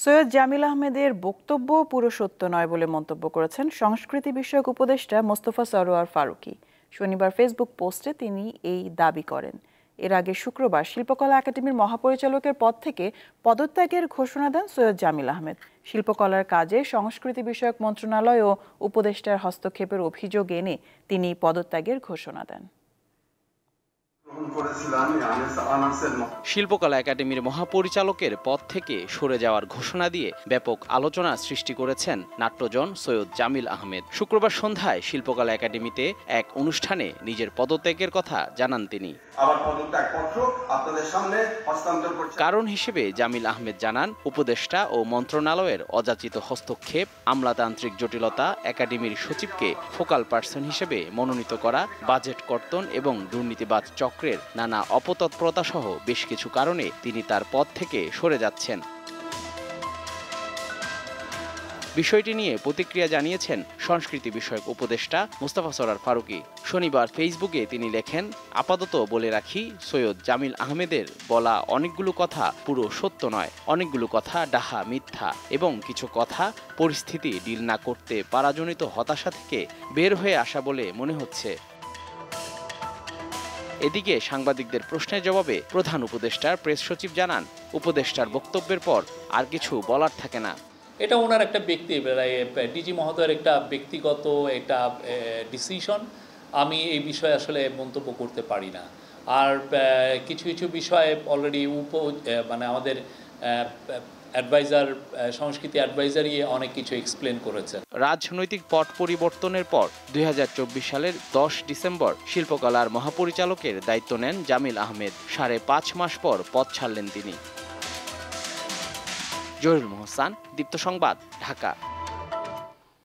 সৈয়দ জামিল আহমেদের বক্তব্য পুরো সত্য নয় বলে মন্তব্য করেছেন সংস্কৃতি বিষয়ক উপদেষ্টা মোস্তফা সরোয়ার ফারুকী। শনিবার ফেসবুক পোস্টে তিনি এই দাবি করেন। এর আগে শুক্রবার শিল্পকলা একাডেমির মহাপরিচালকের পদ থেকে পদত্যাগের ঘোষণা দেন সৈয়দ জামিল আহমেদ। শিল্পকলার কাজে সংস্কৃতি বিষয়ক মন্ত্রণালয় ও উপদেষ্টার হস্তক্ষেপের অভিযোগ এনে তিনি পদত্যাগের ঘোষণা দেন। শিল্পকলা একাডেমির মহাপরিচালকের পদ থেকে সরে যাওয়ার ঘোষণা দিয়ে ব্যাপক আলোচনা সৃষ্টি করেছেন নাট্যজন সৈয়দ জামিল আহমেদ। শুক্রবার সন্ধ্যায় শিল্পকলা একাডেমিতে এক অনুষ্ঠানে নিজের পদত্যাগের কথা জানান তিনি। কারণ হিসেবে জামিল আহমেদ জানান, উপদেষ্টা ও মন্ত্রণালয়ের অযাচিত হস্তক্ষেপ, আমলাতান্ত্রিক জটিলতা, একাডেমির সচিবকে ফোকাল পার্সন হিসেবে মনোনীত করা, বাজেট কর্তন এবং দুর্নীতিবাজ চক্রের নানা অপতৎপরতা সহ বেশ কিছু কারণে তিনি তার পদ থেকে সরে যাচ্ছেন। বিষয়টি নিয়ে প্রতিক্রিয়া জানিয়েছেন সংস্কৃতি বিষয়ক উপদেষ্টা মোস্তফা সরোয়ার ফারুকী। শনিবার ফেসবুকে তিনি লেখেন, আপাতত বলে রাখি, সৈয়দ জামিল আহমেদের বলা অনেকগুলো কথা পুরো সত্য নয়। অনেকগুলো কথা ডাহা, মিথ্যা এবং কিছু কথা পরিস্থিতি ডিল না করতে পারাজনিত হতাশা থেকে বের হয়ে আসা বলে মনে হচ্ছে। এদিকে সাংবাদিকদের প্রশ্নের জবাবে প্রধান উপদেষ্টার প্রেস সচিব জানান, উপদেষ্টার বক্তব্যের পর আর কিছু বলার থাকে না। এটা ওনার একটা ডিজি মহোদয়ের একটা ব্যক্তিগত একটা ডিসিশন। আমি এই বিষয়ে আসলে মন্তব্য করতে পারি না। আর কিছু কিছু বিষয়ে অলরেডি আমাদের অ্যাডভাইজার, সংস্কৃতি অ্যাডভাইজারই অনেক কিছু এক্সপ্লেন করেছেন। রাজনৈতিক পট পরিবর্তনের পর 2024 সালের 10 ডিসেম্বর শিল্পকলার মহাপরিচালকের দায়িত্ব নেন জামিল আহমেদ। 5.5 মাস পর পদ ছাড়লেন তিনি। জহিরুল মোহসান, দীপ্ত সংবাদ, ঢাকা।